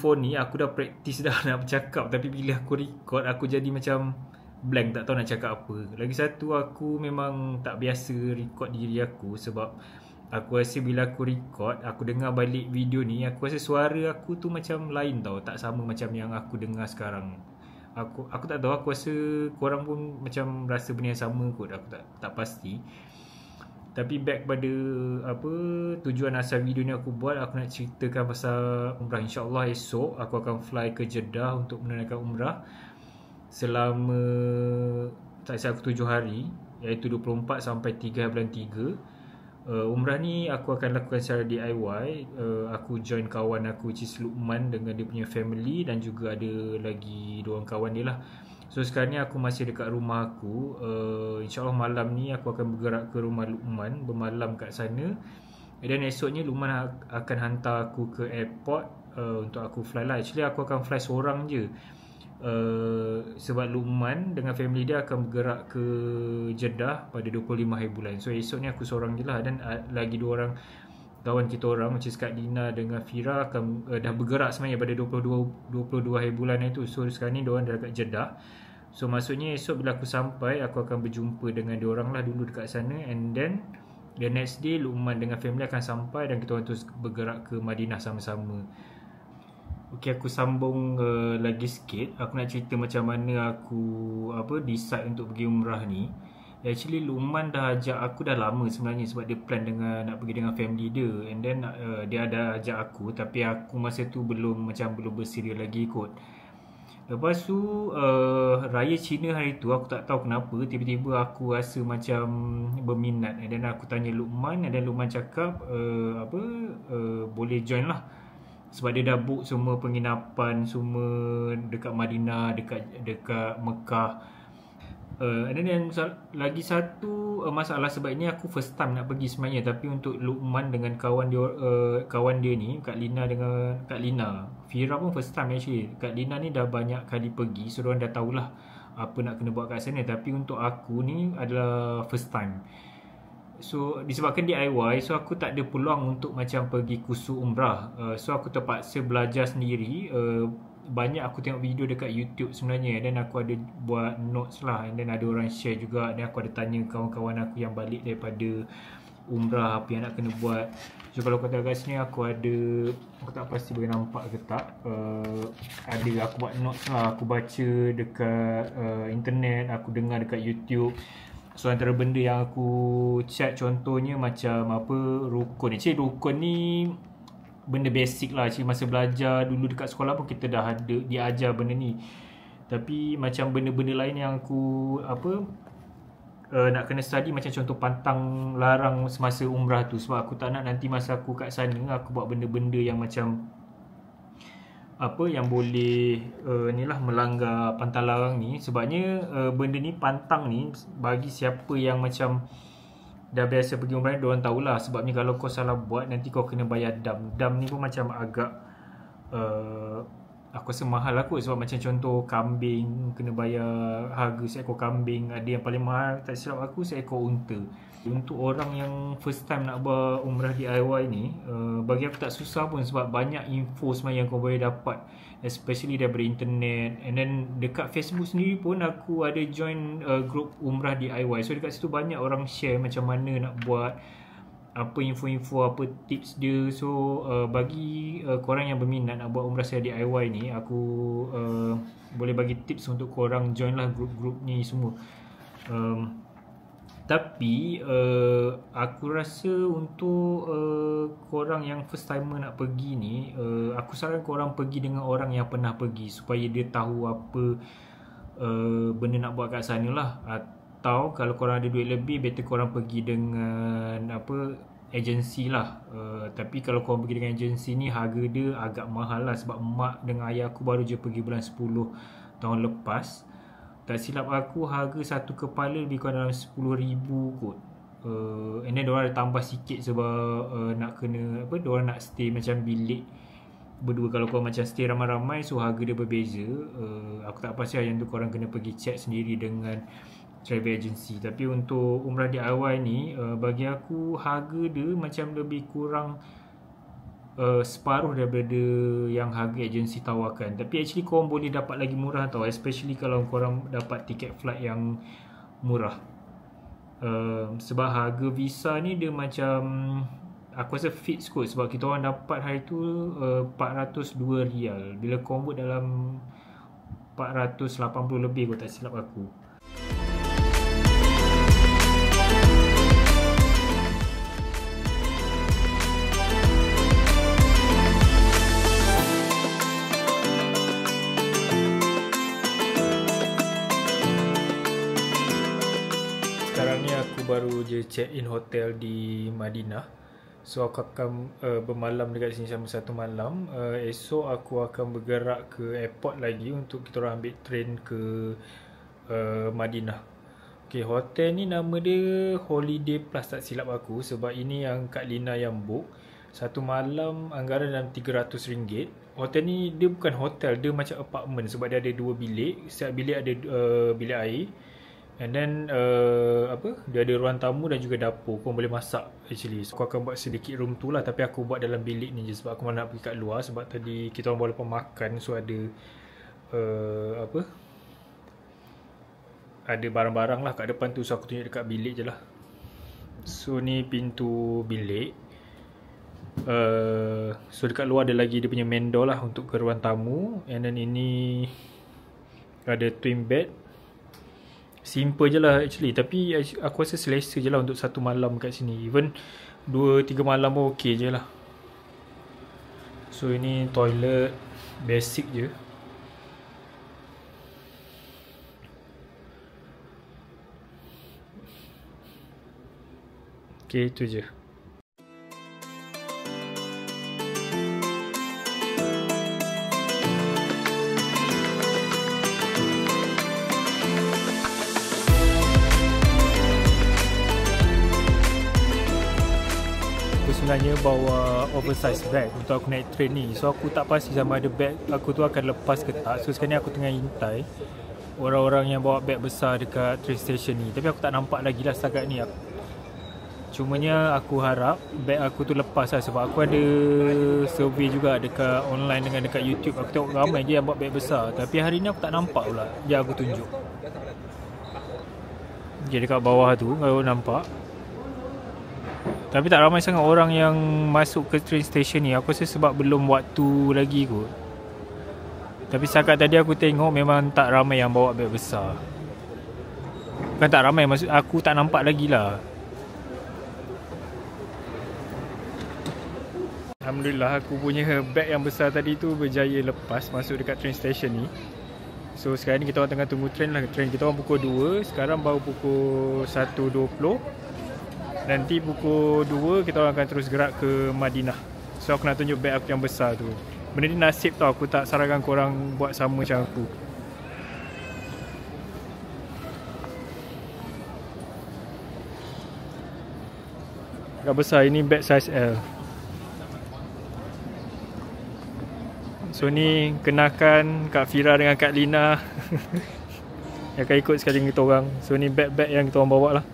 phone ni aku dah practice dah nak bercakap, tapi bila aku record aku jadi macam blank, tak tahu nak cakap apa. Lagi satu, aku memang tak biasa record diri aku sebab aku rasa bila aku record, aku dengar balik video ni, aku rasa suara aku tu macam lain tau, tak sama macam yang aku dengar sekarang. Aku tak tahu, aku rasa korang pun macam rasa benda yang sama kot, aku tak pasti. Tapi back pada apa tujuan asal video ni aku buat, aku nak ceritakan pasal umrah. InsyaAllah esok aku akan fly ke Jeddah untuk menunaikan umrah selama tak silap aku 7 hari, iaitu 24 sampai 3 bulan 3. Umrah ni aku akan lakukan secara DIY. Aku join kawan aku, which is Luqman, dengan dia punya family, dan juga ada lagi 2 orang kawan dia lah. So sekarang ni aku masih dekat rumah aku. InsyaAllah malam ni aku akan bergerak ke rumah Luqman, bermalam kat sana. Dan esoknya Luqman akan hantar aku ke airport untuk aku fly lah. Actually aku akan fly seorang je, sebab Luqman dengan family dia akan bergerak ke Jeddah pada 25 hari bulan. So esok ni aku seorang je lah, dan lagi 2 orang kawan kita orang, macam Kak Dina dengan Fira akan dah bergerak sebenarnya pada 22 hari bulan itu. So sekarang ni diorang dah dekat Jeddah. So maksudnya esok bila aku sampai, aku akan berjumpa dengan diorang lah dulu dekat sana, and then the next day Luqman dengan family akan sampai dan kita orang terus bergerak ke Madinah sama-sama. Okay, aku sambung lagi sikit. Aku nak cerita macam mana aku decide untuk pergi umrah ni. Actually Luqman dah ajak aku dah lama sebenarnya, sebab dia plan nak pergi dengan family dia, and then dia ada ajak aku, tapi aku masa tu belum bersedia lagi kot. Lepas tu Raya Cina hari tu, aku tak tahu kenapa tiba-tiba aku rasa macam berminat, and then aku tanya Luqman, and then Luqman cakap boleh join lah, sebab dia dah book semua penginapan semua dekat Madinah, dekat Mekah. And then lagi satu masalah, sebab ini aku first time nak pergi sebenarnya, tapi untuk Luqman dengan kawan dia ni, Kak Lina, Fira pun first time actually. Kak Lina ni dah banyak kali pergi, so diorang dah tahulah apa nak kena buat kat sana. Tapi untuk aku ni adalah first time. So disebabkan DIY, so aku tak ada peluang untuk macam pergi kursus umrah. So aku terpaksa belajar sendiri. Banyak aku tengok video dekat YouTube sebenarnya, dan aku ada buat notes lah, and then ada orang share juga, dan aku ada tanya kawan-kawan aku yang balik daripada umrah apa yang nak kena buat. So kalau kau tengok kat sini, aku tak pasti boleh nampak ke tak, ada aku buat notes lah, aku baca dekat internet, aku dengar dekat YouTube. So antara benda yang aku chat contohnya macam rukun. Actually rukun ni benda basic lah. Actually masa belajar dulu dekat sekolah pun kita dah ada diajar benda ni. Tapi macam benda-benda lain yang aku nak kena study, macam contoh pantang larang semasa umrah tu, sebab aku tak nak nanti masa aku kat sana aku buat benda-benda yang macam yang boleh melanggar pantang larang ni. Sebabnya benda ni, pantang ni, bagi siapa yang macam dah biasa pergi umrah, diorang tahulah. Sebabnya kalau kau salah buat, nanti kau kena bayar dam. Dam ni pun macam agak aku rasa mahal lah kot. Sebab macam contoh kambing, kena bayar harga seekor kambing. Ada yang paling mahal, tak silap aku, seekor unta. Untuk orang yang first time nak buat umrah DIY ni, bagi aku tak susah pun, sebab banyak info sebenarnya yang kau boleh dapat, especially daripada internet. And then dekat Facebook sendiri pun aku ada join group umrah DIY. So dekat situ banyak orang share macam mana nak buat, apa info-info, apa tips dia. So bagi korang yang berminat nak buat umrah secara DIY ni, aku boleh bagi tips untuk korang join lah group-group ni semua. Tapi aku rasa untuk korang yang first timer nak pergi ni, aku sarankan korang pergi dengan orang yang pernah pergi, supaya dia tahu apa benda nak buat kat sana lah. Atau kalau korang ada duit lebih, better korang pergi dengan agensi lah. Tapi kalau korang pergi dengan agensi ni, harga dia agak mahal lah, sebab mak dengan ayah aku baru je pergi bulan 10 tahun lepas. Tak silap aku, harga satu kepala lebih kurang dalam 10,000 kot. And then diorang ada tambah sikit sebab nak kena diorang nak stay macam bilik berdua. Kalau korang macam stay ramai-ramai, so harga dia berbeza. Aku tak pasti, yang tu korang kena pergi check sendiri dengan travel agency. Tapi untuk umrah DIY ni, bagi aku harga dia macam lebih kurang separuh daripada yang harga agensi tawarkan. Tapi actually korang boleh dapat lagi murah tau, especially kalau korang dapat tiket flight yang murah. Sebab harga visa ni dia macam, aku rasa fix kot, sebab kita orang dapat hari tu 402 rial. Bila convert dalam 480 lebih kot tak silap aku. Sekarang ni aku baru je check in hotel di Madinah. So aku akan bermalam dekat sini selama 1 malam. Esok aku akan bergerak ke airport lagi untuk kita orang ambil train ke Madinah. Okay, hotel ni nama dia Holiday Plus tak silap aku, sebab ini yang Kak Lina yang book. 1 malam anggaran dalam RM300. Hotel ni dia bukan hotel, dia macam apartment sebab dia ada 2 bilik. Setiap bilik ada bilik air. And then dia ada ruang tamu dan juga dapur. Kau boleh masak actually. So aku akan buat sedikit room tu lah, tapi aku buat dalam bilik ni je sebab aku nak pergi kat luar. Sebab tadi kita orang bawa lepas makan, so ada ada barang-barang lah kat depan tu. So aku tunjuk dekat bilik je lah. So ni pintu bilik. So dekat luar ada lagi dia punya main door lah untuk ke ruang tamu. And then ini ada twin bed. Simple je lah actually, tapi aku rasa selesa je lah untuk 1 malam kat sini. Even 2-3 malam pun ok je lah. So ini toilet basic je. Ok, itu je. Sebenarnya bawa oversize bag untuk aku naik train ni. So aku tak pasti sama ada bag aku tu akan lepas ke tak. So sekarang ni aku tengah intai orang-orang yang bawa bag besar dekat train station ni. Tapi aku tak nampak lagi lah setakat ni. Cumanya aku harap bag aku tu lepas lah, sebab aku ada survey juga dekat online dengan dekat YouTube. Aku tengok ramai je yang bawa bag besar, tapi hari ni aku tak nampak pula. Sekejap aku tunjuk. Jadi dekat bawah tu kalau nampak, tapi tak ramai sangat orang yang masuk ke train station ni. Aku rasa sebab belum waktu lagi kot. Tapi setakat tadi aku tengok memang tak ramai yang bawa beg besar. Bukan tak ramai, maksud aku tak nampak lagi lah. Alhamdulillah aku punya beg yang besar tadi tu berjaya lepas masuk dekat train station ni. So sekarang ni kita orang tengah tunggu train lah. Train kita orang pukul 2, sekarang baru pukul 1.20. Nanti pukul 2 kita orang akan terus gerak ke Madinah. So aku nak tunjuk beg aku yang besar tu. Benda ni nasib tau, aku tak sarankan korang buat sama macam aku. Agak besar, ini beg size L. So ni kenakan Kak Fira dengan Kak Lina yang akan ikut sekali dengan kita orang. So ni beg-beg yang kita orang bawa lah.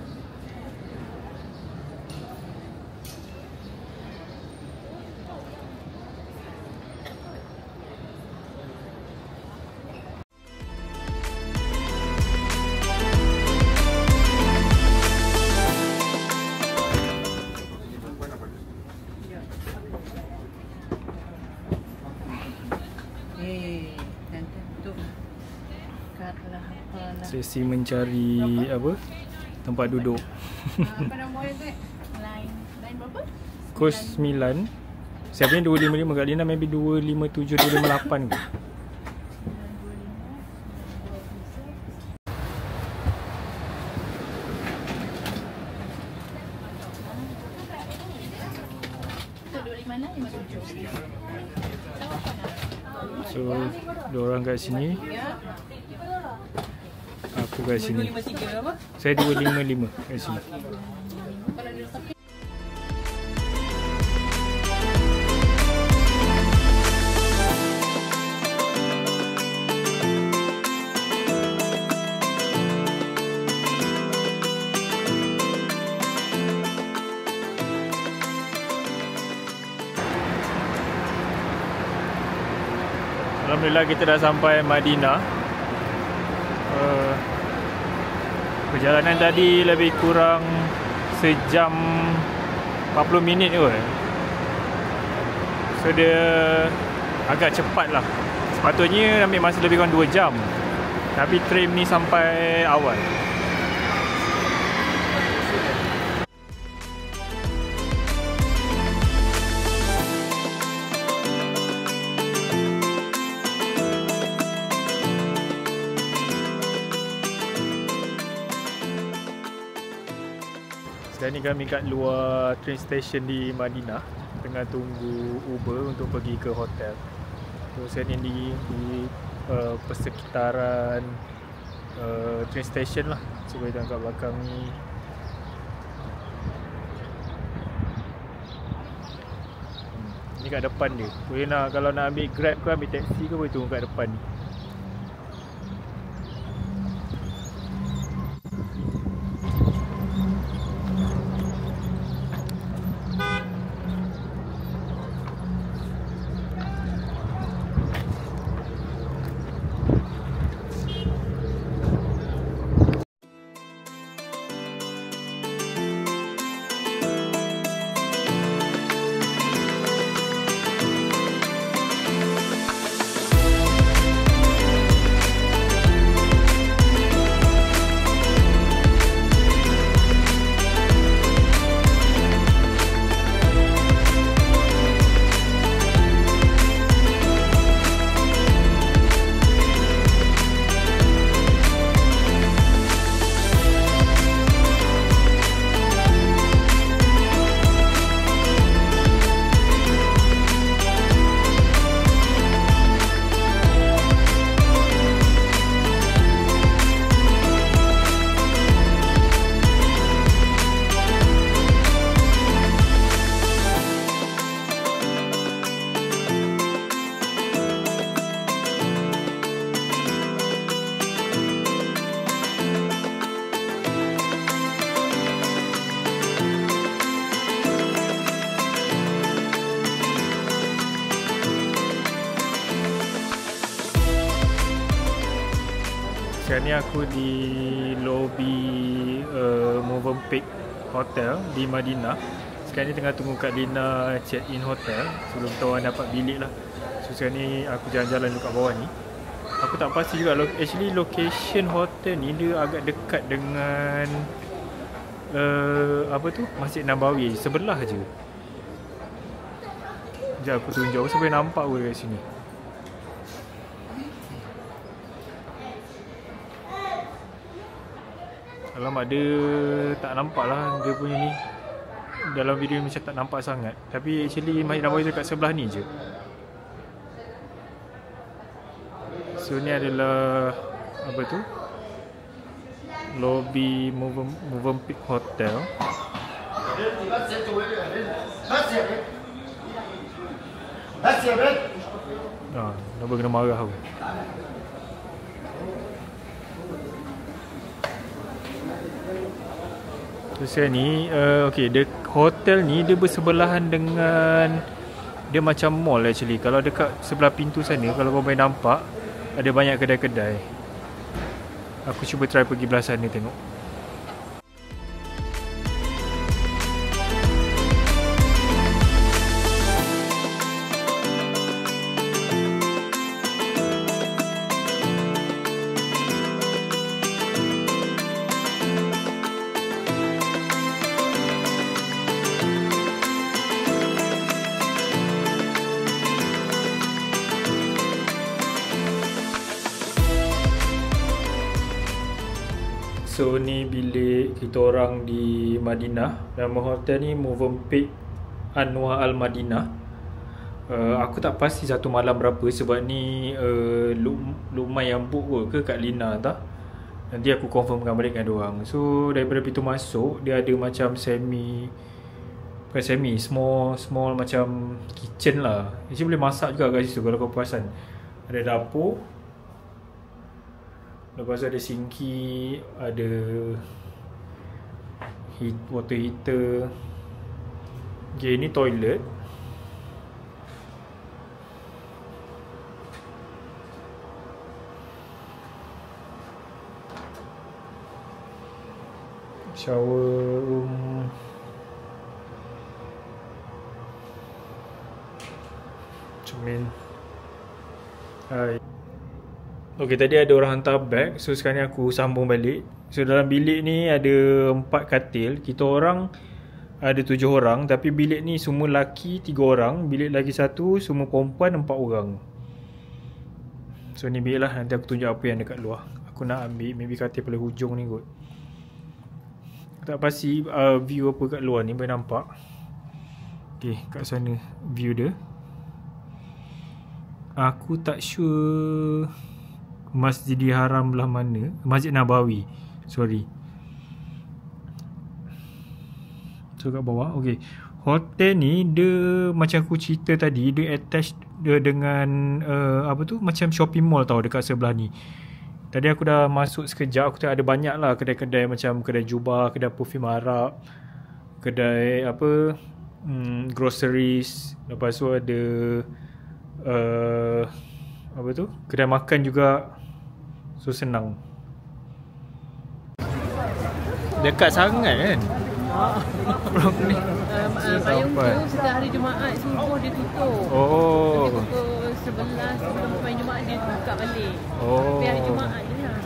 Sesi mencari apa? Tempat duduk. Apa nama dia? Line berapa? Kos 9. Siapa ni 255 kat Lina maybe 257 258 ke? So, dua orang kat sini. Aku kat sini. Saya 255 kat sini. Alhamdulillah kita dah sampai Madinah. Perjalanan tadi lebih kurang sejam 40 minit kot. So dia agak cepat lah. Sepatutnya ambil masa lebih kurang 2 jam, tapi tram ni sampai awal. Sekarang ni kami kat luar train station di Madinah, tengah tunggu Uber untuk pergi ke hotel. So sekarang ni di persekitaran train station lah. So kita tengok kat belakang ni. Ni kat depan dia. Boleh nak, kalau nak ambil Grab ke ambil taxi ke, boleh tunggu kat depan ni. Sekarang ni aku di lobi Movenpick Hotel di Madinah. Sekarang ni tengah tunggu Kak Lina check in hotel sebelum kita orang dapat bilik lah. So sekarang ni aku jalan-jalan dekat bawah ni. Aku tak pasti juga, actually location hotel ni dia agak dekat dengan apa tu, Masjid Nabawi, sebelah je. Sekejap aku tunjuk supaya nampak pun kat sini. Alamak, dia tak nampak lah dia punya ni. Dalam video ni macam tak nampak sangat, tapi actually Masjid Nabawi dekat sebelah ni je. So ni adalah apa tu, lobby Movenpick Hotel. Nampak kena marah aku. Terus ni, okay, hotel ni dia bersebelahan dengan, dia macam mall actually. Kalau dekat sebelah pintu sana, kalau kau boleh nampak, ada banyak kedai-kedai. Aku cuba try pergi belah sana tengok. So ni bilik kita orang di Madinah. Nama hotel ni Movenpick Anwar Al Madinah. Aku tak pasti satu malam berapa sebab ni lumayan book kot ke Kak Lina tak. Nanti aku confirmkan balik dengan diorang. So daripada pintu masuk dia ada macam small macam kitchen lah. Actually boleh masak juga kat situ kalau kau perasan. Ada dapur. Lepas tu ada sinki, ada water heater. Okay, ni toilet. Shower room. Cermin. Hai. Okay, tadi ada orang hantar beg. So sekarang ni aku sambung balik. So dalam bilik ni ada 4 katil. Kita orang ada 7 orang. Tapi bilik ni semua lelaki 3 orang. Bilik lagi satu semua perempuan 4 orang. So ni bilik lah. Nanti aku tunjuk apa yang dekat luar. Aku nak ambil maybe katil paling hujung ni kot. Tak pasti view apa kat luar ni boleh nampak. Okay, kat sana view dia. Aku tak sure Masjidil Haram belah mana. Masjid Nabawi, sorry. So kat bawah. Okay, hotel ni dia macam aku cerita tadi, dia attached dia dengan apa tu, macam shopping mall tau dekat sebelah ni. Tadi aku dah masuk sekejap. Aku tengok ada banyak lah kedai-kedai, macam kedai jubah, kedai perfume Arab, kedai apa, groceries. Lepas tu ada apa tu, kedai makan juga. So senang. Dekat sangat kan blok ni. Payung tu setiap hari Jumaat subuh dia tutup. Oh. Dia pukul 11 sebelum payung Jumaat dia buka balik. Oh. Tapi hari Jumaat je lah.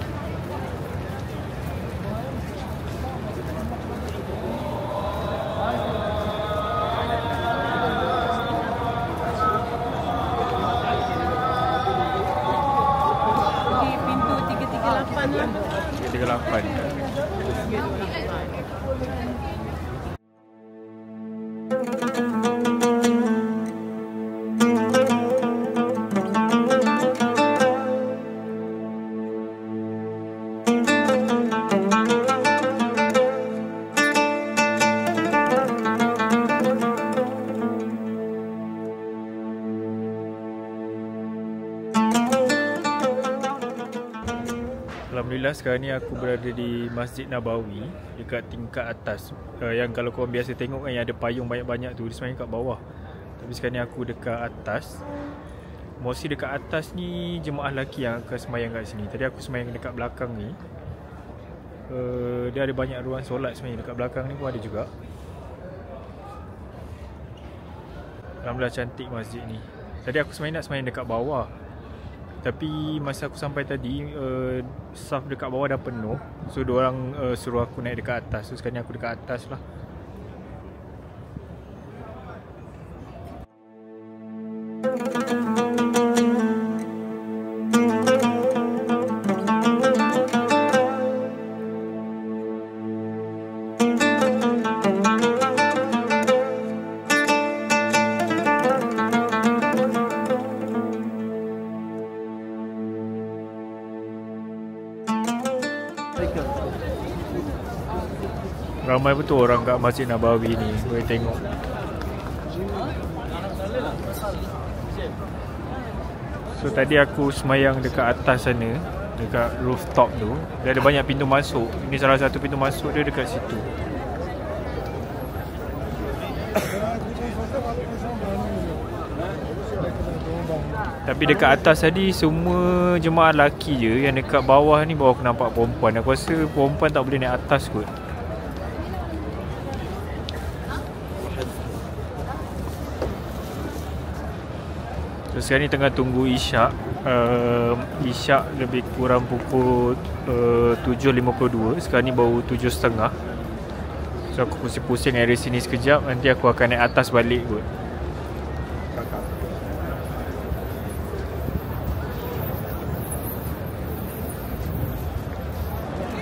Di pintu 338 lah. 38. Alhamdulillah sekarang ni aku berada di Masjid Nabawi dekat tingkat atas. Yang kalau korang biasa tengok kan yang ada payung banyak-banyak tu, dia sebenarnya kat bawah. Tapi sekarang ni aku dekat atas. Mostly dekat atas ni jemaah lelaki yang akan sembahyang kat sini. Tadi aku sembahyang dekat belakang ni. Dia ada banyak ruang solat sebenarnya. Dekat belakang ni pun ada juga. Alhamdulillah cantik masjid ni. Tadi aku sebenarnya nak sembahyang dekat bawah. Tapi masa aku sampai tadi, saf dekat bawah dah penuh. So diorang suruh aku naik dekat atas. So sekarang ni aku dekat atas lah. Ramai betul orang kat Masjid Nabawi ni. Boleh tengok. So tadi aku semayang dekat atas sana, dekat rooftop tu. Dia ada banyak pintu masuk. Ini salah satu pintu masuk dia dekat situ. Tapi dekat atas tadi semua jemaah lelaki je. Yang dekat bawah ni baru aku nampak perempuan. Aku rasa perempuan tak boleh naik atas kot. So sekarang ni tengah tunggu isyak. Isyak lebih kurang pukul 7.52. Sekarang ni baru 7.30. So aku pusing-pusing area sini sekejap. Nanti aku akan naik atas balik kot.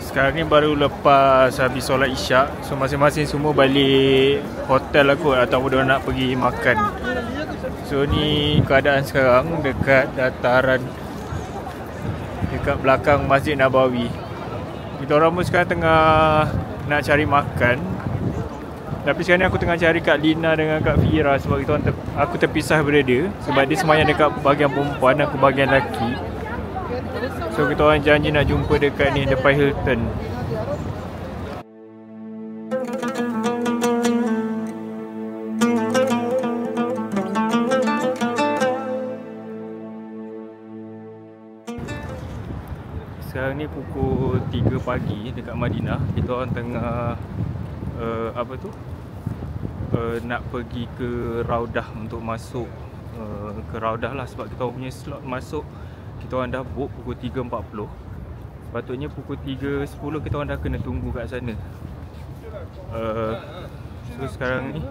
Sekarang ni baru lepas habis solat isyak. So masing-masing semua balik hotel lah kot. Ataupun dia nak pergi makan. So ni keadaan sekarang dekat dataran, dekat belakang Masjid Nabawi. Kita orang pun sekarang tengah nak cari makan. Tapi sekarang ni aku tengah cari Kak Lina dengan Kak Fira. Sebab kita orang aku terpisah daripada dia. Sebab dia semayang dekat bahagian perempuan, aku bahagian lelaki. So kita orang janji nak jumpa dekat ni, depan Hilton. Sekarang ni pukul 3 pagi dekat Madinah. Kita orang tengah nak pergi ke Raudah untuk masuk ke Raudah lah, sebab kita orang punya slot masuk kita orang dah book pukul 3.40. Sepatutnya pukul 3.10 kita orang dah kena tunggu kat sana. So sekarang ni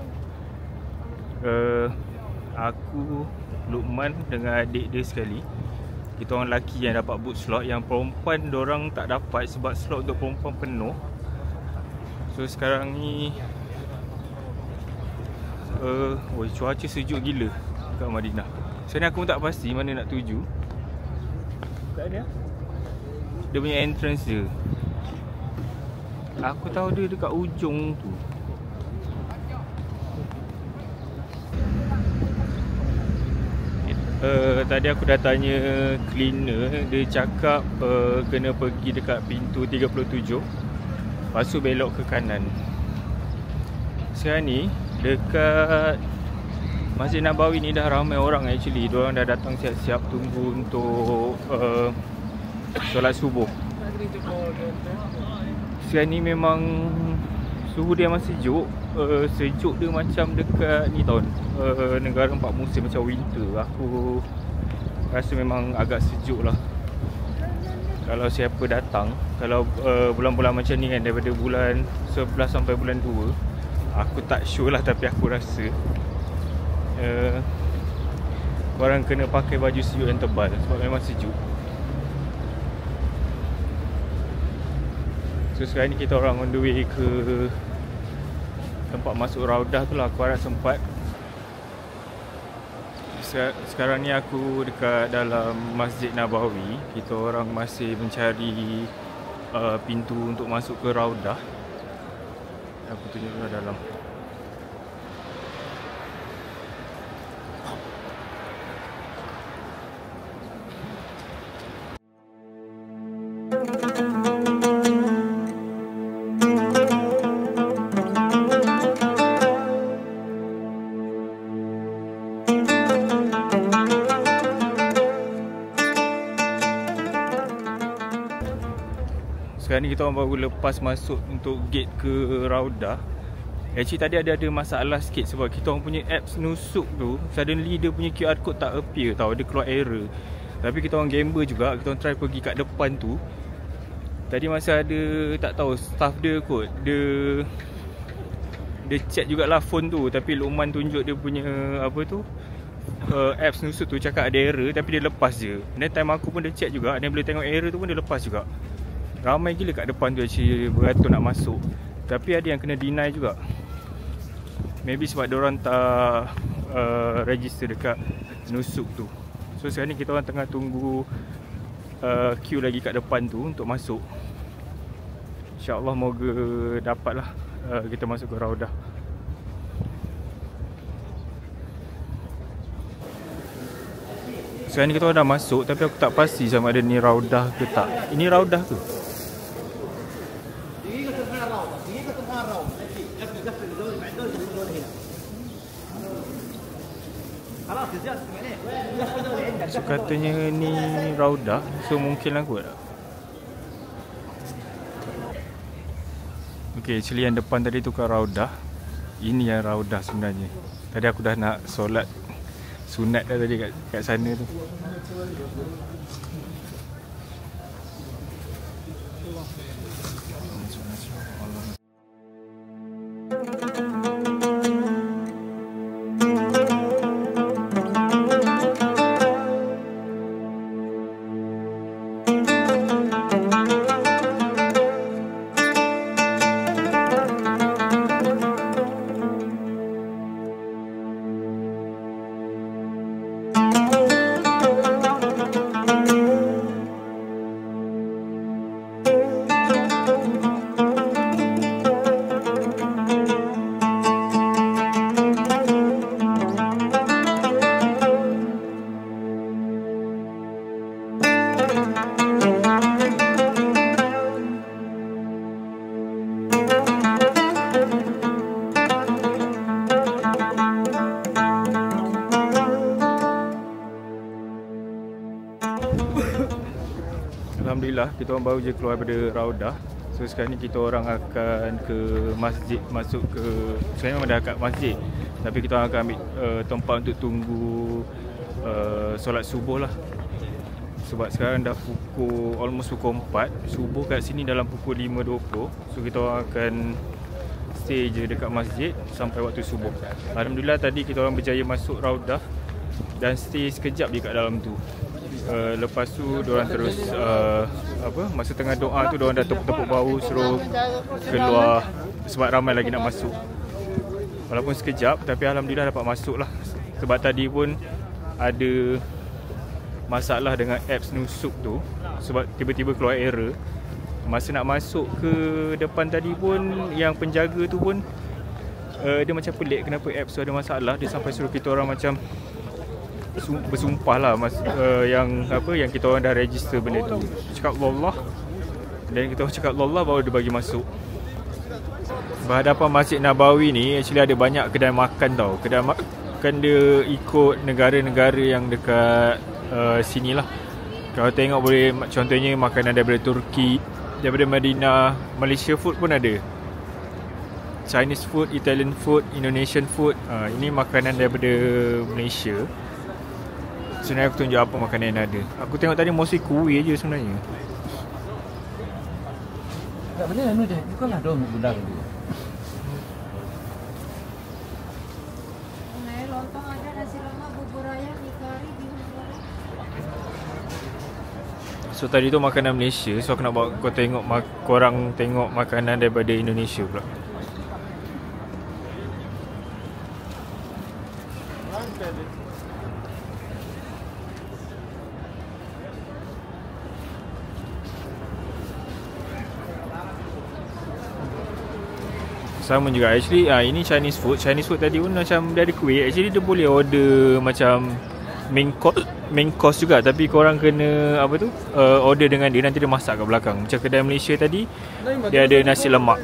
aku, Luqman dengan adik dia sekali, kita orang lelaki yang dapat book slot. Yang perempuan diorang tak dapat sebab slot untuk perempuan penuh. So sekarang ni cuaca sejuk gila kat Madinah. Sekarang aku pun tak pasti mana nak tuju. Kat dia, dia punya entrance je. Aku tahu dia dekat ujung tu. Tadi aku dah tanya cleaner. Dia cakap kena pergi dekat pintu 37, lepas tu belok ke kanan. Sekarang ni dekat Masjid Nabawi ni dah ramai orang actually. Diorang dah datang siap-siap tunggu untuk solat subuh. Sekarang ni memang suhu dia masih sejuk. Sejuk dia macam dekat ni tahun negara 4 musim macam winter. Aku rasa memang agak sejuk lah. Kalau siapa datang, kalau bulan-bulan macam ni kan, daripada bulan 11 sampai bulan 2, aku tak sure lah, tapi aku rasa korang kena pakai baju sejuk yang tebal sebab memang sejuk. So sekarang ni kita orang on the way ke tempat masuk Raudah tu lah. Aku harap sempat. Sekarang ni aku dekat dalam Masjid Nabawi. Kita orang masih mencari pintu untuk masuk ke Raudah. Aku tunjuk dalam. Sekarang ni kita orang baru lepas masuk untuk gate ke Raudah. Actually tadi ada masalah sikit sebab kita orang punya apps Nusuk tu, suddenly dia punya QR code tak appear tau. Dia keluar error. Tapi kita orang gamble juga. Kita orang try pergi kat depan tu. Tadi masa ada, tak tahu, staff dia kot, dia check jugalah phone tu. Tapi Luqman tunjuk dia punya apps Nusuk tu, cakap ada error, tapi dia lepas je. Dan time aku pun dia check juga, dan boleh tengok error tu pun dia lepas juga. Ramai gila kat depan tu actually beratur nak masuk. Tapi ada yang kena deny juga. Maybe sebab diorang tak register dekat Nusuk tu. So sekarang ni kita orang tengah tunggu queue lagi kat depan tu untuk masuk. InsyaAllah moga dapat lah kita masuk ke Raudah. Sekarang ni kita orang dah masuk, tapi aku tak pasti sama ada ni Raudah ke tak. Ini Raudah ke? So katanya ni Raudah. So mungkin lah kot. Okay, actually yang depan tadi tu kan Raudah. Ini yang Raudah sebenarnya. Tadi aku dah nak solat sunat dah tadi kat sana tu. Alhamdulillah kita orang baru je keluar daripada Raudah. So sekarang ni kita orang akan ke masjid, masuk ke, sekarang memang dah kat masjid, tapi kita orang akan ambil tempat untuk tunggu solat subuh lah. Sebab sekarang dah almost pukul 4. Subuh kat sini dalam pukul 5.20. So kita orang akan stay je dekat masjid sampai waktu subuh. Alhamdulillah tadi kita orang berjaya masuk Raudah dan stay sekejap je kat dalam tu. Lepas tu diorang terus masa tengah doa tu diorang dah tepuk-tepuk bau suruh keluar sebab ramai lagi nak masuk. Walaupun sekejap tapi Alhamdulillah dapat masuk lah. Sebab tadi pun ada masalah dengan apps Nusuk tu, sebab tiba-tiba keluar error. Masa nak masuk ke depan tadi pun yang penjaga tu pun dia macam pelik kenapa apps tu ada masalah. Dia sampai suruh kita orang macam bersumpah lah yang kita orang dah register benda tu. Cakap Allah, dan kita orang cakap Allah baru dia bagi masuk. Berhadapan Masjid Nabawi ni actually ada banyak kedai makan tau. Kedai makan dia ikut negara-negara yang dekat sini lah. Kalau tengok boleh contohnya makanan daripada Turki, daripada Madinah, Malaysia food pun ada, Chinese food, Italian food, Indonesian food. Ini makanan daripada Malaysia. Sebenarnya aku tunjuk apa makanan yang ada. Aku tengok tadi mostly kuih je sebenarnya. Tak boleh anu je. Bukanlah dong gudang tu. Lontong ada, nasi lemak, bubur ayam, mie kari, bihun goreng. So tadi tu makanan Malaysia. So aku nak bawa korang tengok makanan daripada Indonesia pula. Sama juga actually ini Chinese food. Chinese food tadi pun macam dia ada kuih. Actually dia boleh order macam main course juga, tapi korang kena order dengan dia, nanti dia masak kat belakang. Macam kedai Malaysia tadi dia ada nasi lemak.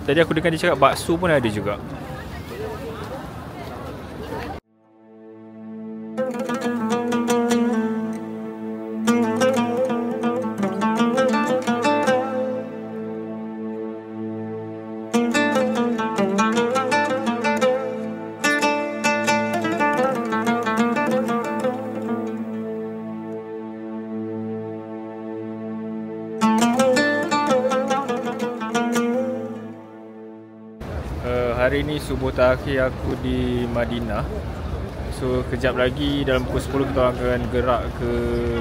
Tadi aku dengar dia cakap bakso pun ada juga. Hari ni subuh terakhir aku di Madinah. So kejap lagi dalam pukul 10 kita akan gerak ke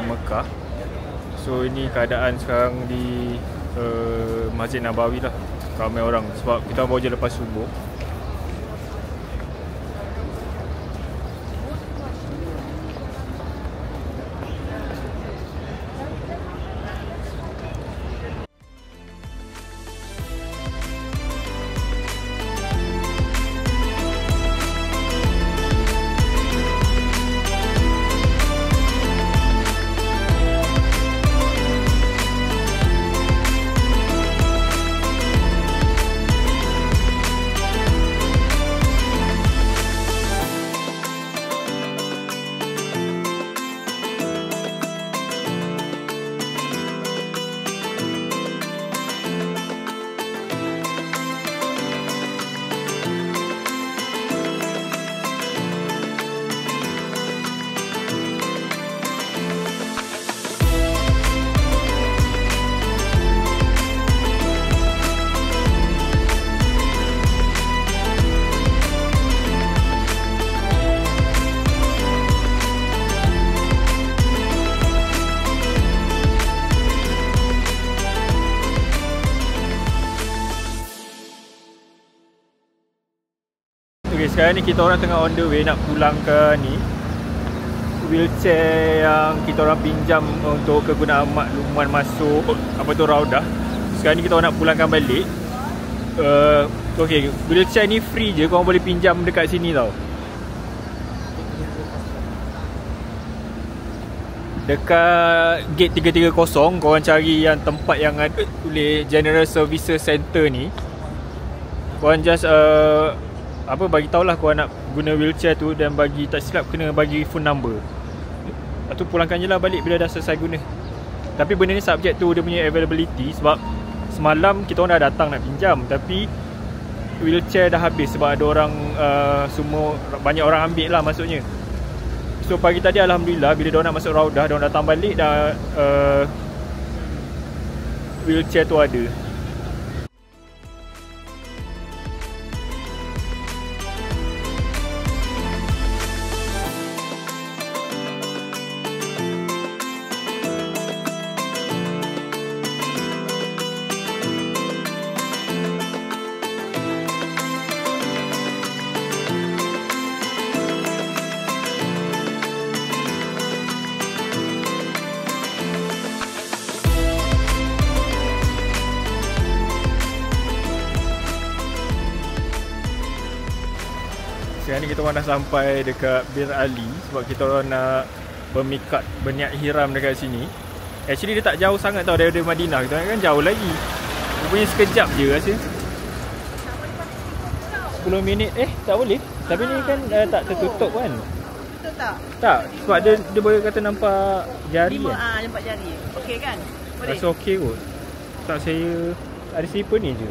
Mekah. So ini keadaan sekarang di Masjid Nabawi lah. Ramai orang sebab kita baru je lepas subuh. Okay, sekarang ni kita orang tengah on the way nak pulang ke ni wheelchair yang kita orang pinjam untuk kegunaan makluman masuk Raudah. Sekarang ni kita orang nak pulangkan balik. Okay, wheelchair ni free je, korang boleh pinjam dekat sini tau. Dekat gate 330 korang cari yang tempat yang ada tulis General Services Center ni. Korang just bagi tahulah korang nak guna wheelchair tu, dan bagi tak silap kena bagi phone number. Lepas tu pulangkan je lah balik bila dah selesai guna. Tapi benda ni subject tu dia punya availability. Sebab semalam kita orang dah datang nak pinjam, tapi wheelchair dah habis sebab ada orang semua, banyak orang ambil lah maksudnya. So pagi tadi Alhamdulillah bila diorang nak masuk Raudah, diorang datang balik dah wheelchair tu ada. Sekarang ni kita orang dah sampai dekat Bir Ali sebab kita orang nak bermikat, berniat hiram dekat sini. Actually dia tak jauh sangat tau daripada Madinah. Kita kan jauh lagi. Rupanya sekejap je rasa. 10 minit. Tak boleh. Tapi ni kan tak tertutup kan? Betul tak? Tak. Sebab dia boleh kata nampak jari 5 kan? nampak jari. Okey kan? Boleh? Rasa okey kot. Tak, saya ada slipper ni je.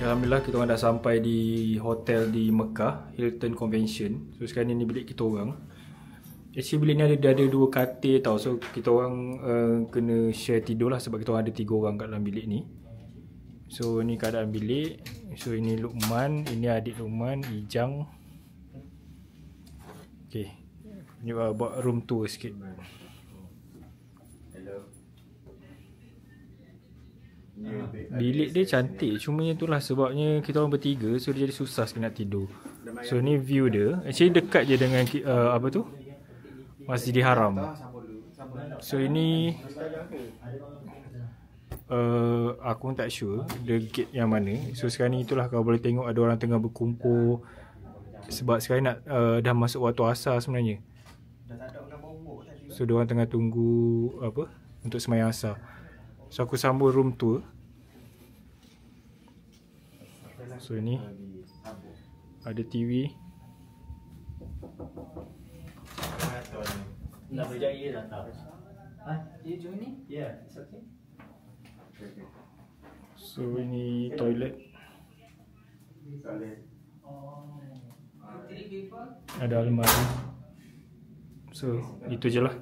Alhamdulillah kita orang dah sampai di hotel di Mekah, Hilton Convention. So sekarang ni bilik kita orang. Actually bilik ni ada 2 katil tau. So kita orang kena share tidur lah sebab kita orang ada 3 orang kat dalam bilik ni. So ni keadaan bilik. So ini Luqman, ini adik Luqman, Ijang. Okay, tunjuk buat room tour sikit. Bilik dia cantik, cuma itulah sebabnya kita orang bertiga, so dia jadi susah sikit nak tidur. So ni view dia, actually dekat je dengan apa tu, Masjidil Haram. So ini aku pun tak sure the gate yang mana. So sekarang ni itulah kau boleh tengok ada orang tengah berkumpul. Sebab sekarang nak dah masuk waktu asar sebenarnya. So diorang tengah tunggu apa untuk sembahyang asar. So aku sambung room tour. So ini ada TV. Nak berjaya dah tak? You join ni? Yeah, it's okay. So ini toilet. Ada almari. So itu je lah.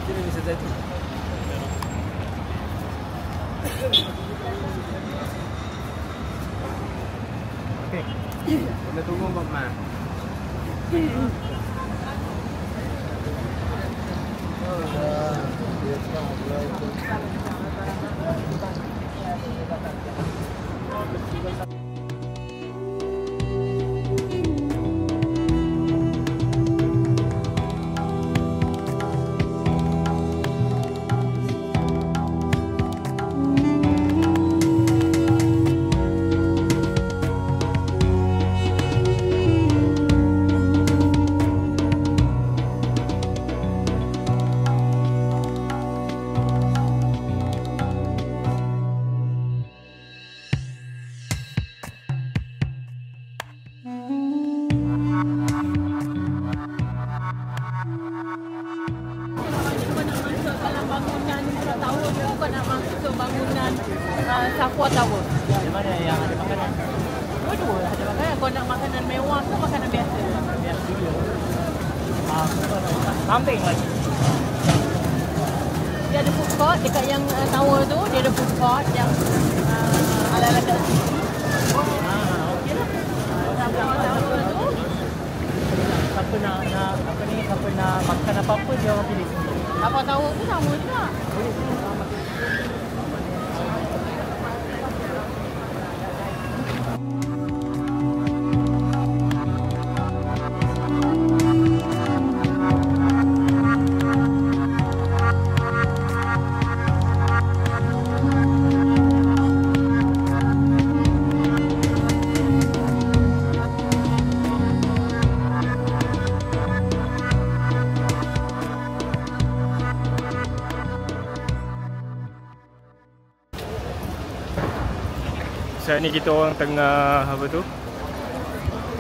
Kita bisa jadi. Okay. Kita tunggu Mama. bangunan Safwa Tower. Di mana yang ada makanan? Dua-dua ada makanan. Kalau nak makanan mewah ke makanan biasa? Biasa juga. Kambing lagi. Dia ada food court dekat yang tower tu. Dia ada food court yang ala-ala kat sini. Okey lah. Safwa Tower tu. Siapa nak apa ni, siapa nak makan apa-apa dia orang pilih sendiri. Safwa Tower tu sama juga. Saat ni kita orang tengah apa tu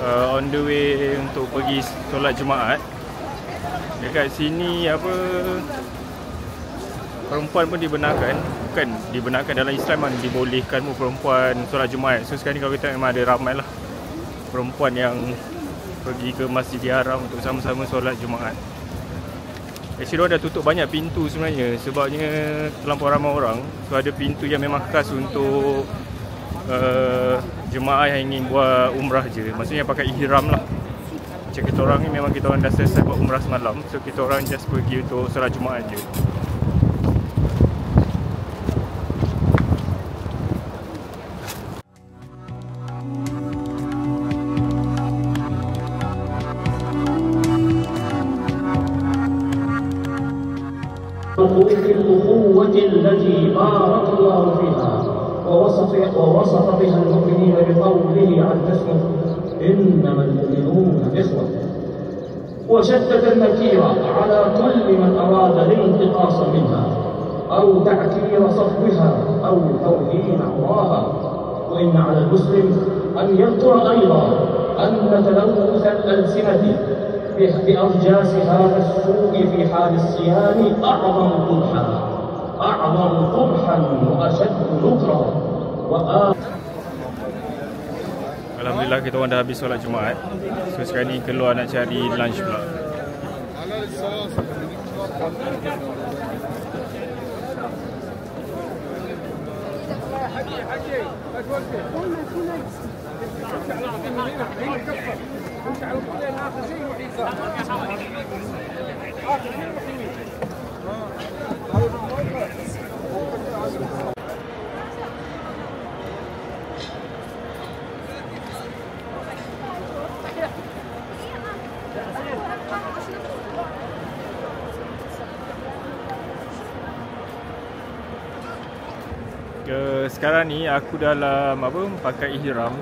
on the way untuk pergi solat Jumaat. Dekat sini apa, perempuan pun dibenarkan, bukan dibenarkan, dalam Islam kan dibolehkan perempuan solat Jumaat. So sekarang ni kalau kita memang ada ramai lah perempuan yang pergi ke Masjidil Haram untuk sama-sama solat Jumaat. Actually orang dah tutup banyak pintu sebenarnya sebabnya terlampau ramai orang. So ada pintu yang memang khas untuk jemaah yang ingin buat umrah je. Maksudnya pakai ihram lah. Macam kita orang ni memang kita orang dah selesai buat umrah semalam. So kita orang just pergi untuk solat Jumaat je. الأخوة التي بارك الله فيها ووصف بها المؤمنين بقوله عز اسمه إنما المؤمنون إخوة، وشدد النكير على كل من أراد الانتقاص منها أو تعكير صفوها أو توهين عراها. وإن على المسلم أن يذكر أيضا أن تلوث الألسنة بأرجاس هذا السوء في حال الصيام أعظم قبحا وأشد نكرا. Alhamdulillah kita orang dah habis solat Jumaat. So sekarang ni keluar nak cari lunch pula. Sekarang ni aku dalam apa, pakai ihram.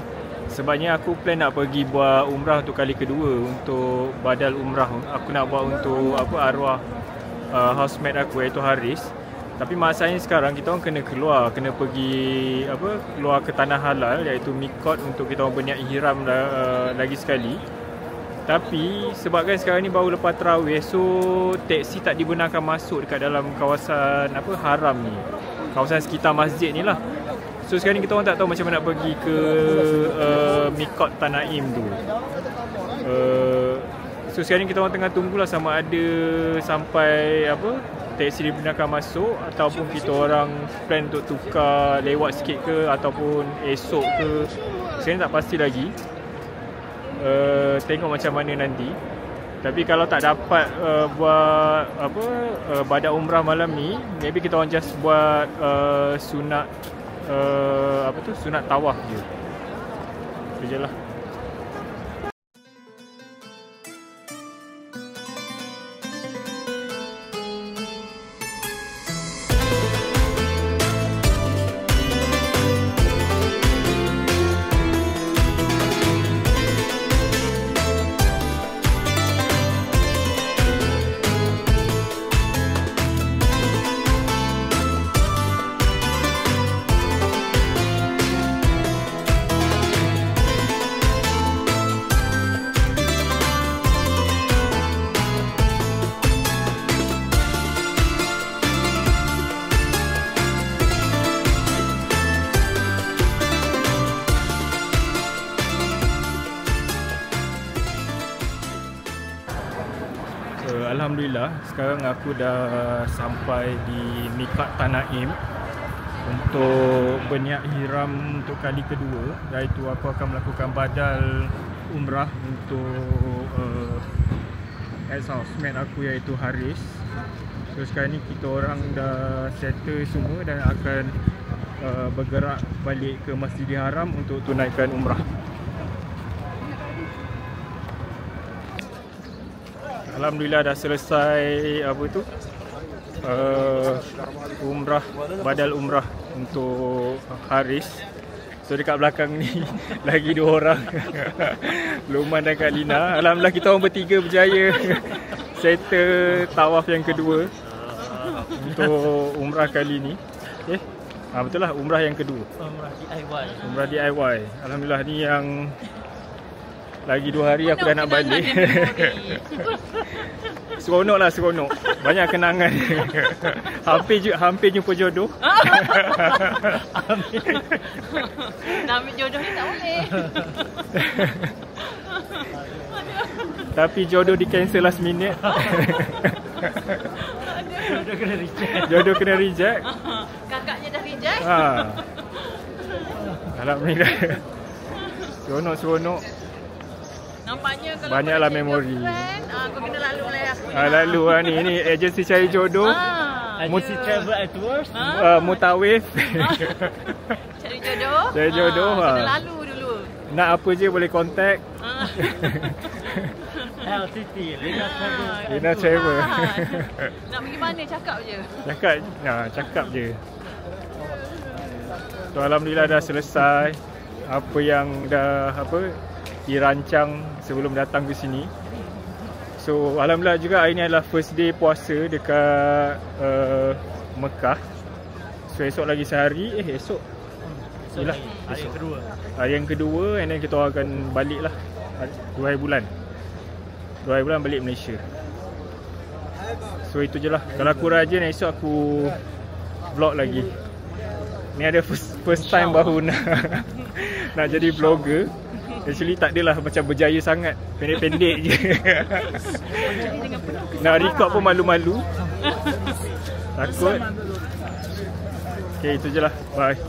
Sebabnya aku plan nak pergi buat umrah untuk kali kedua. Untuk badal umrah aku nak buat untuk apa, arwah housemate aku iaitu Haris. Tapi masalahnya sekarang kita orang kena keluar, kena pergi apa, keluar ke tanah halal iaitu Miqat untuk kita orang berniat ihram lagi sekali. Tapi sebabkan sekarang ni baru lepas tarawih, so teksi tak dibenarkan masuk dekat dalam kawasan apa, haram ni, kawasan sekitar masjid ni lah. So sekarang ni kita orang tak tahu macam mana nak pergi ke Miqat Tanaim tu. So sekarang ni kita orang tengah tunggulah sama ada sampai apa, teksi dibenarkan masuk ataupun kita orang plan untuk tukar lewat sikit ke ataupun esok ke. Sekarang ni tak pasti lagi. Tengok macam mana nanti. Tapi kalau tak dapat buat apa, badak umrah malam ni, maybe kita orang just buat sunat apa tu, sunat tawaf je. Itu je lah. Alhamdulillah, sekarang aku dah sampai di Miqat Tanaim untuk berniat hiram untuk kali kedua, iaitu aku akan melakukan badal umrah untuk ex-housemate aku iaitu Haris. So sekarang ni kita orang dah settle semua dan akan bergerak balik ke Masjidil Haram untuk tunaikan umrah. Alhamdulillah dah selesai umrah, badal umrah untuk Haris. So dekat belakang ni lagi 2 orang, Luqman dan Kak Lina. Alhamdulillah kita orang bertiga berjaya settle tawaf yang kedua untuk umrah kali ni. Betul lah, umrah yang kedua. Umrah DIY. Alhamdulillah ni yang lagi 2 hari aku dah nak balik. Seronok lah, seronok. Banyak kenangan. Hampir jumpa jodoh. Nak ambil jodoh ni tak boleh. Tapi jodoh di cancel last minute. Jodoh kena reject. Kakaknya dah reject. Alhamdulillah. Seronok. Nampaknya kalau banyaklah memori. Kau kena lalu lah aku. Lalu lah ni agensi cari jodoh. Agency travel at worst. Mutawif. Cari jodoh. Cari jodoh. Kena lalu dulu. Nak apa je boleh contact. LTT, Lina Travel. Nak pergi mana cakap je. Cakap je. So alhamdulillah dah selesai apa yang dah dirancang sebelum datang ke sini. So alhamdulillah juga hari ni adalah first day puasa dekat Mekah. So esok lagi sehari. Esok yelah, hari yang kedua. And then kita akan balik lah 2 hari bulan balik Malaysia. So itu je lah. Kalau aku rajin esok aku vlog lagi. Ni ada first time baru nak jadi vlogger. Actually tak adalah macam berjaya sangat. Pendek-pendek je. Nak record pun malu-malu. Takut. Okay, itu je lah. Bye.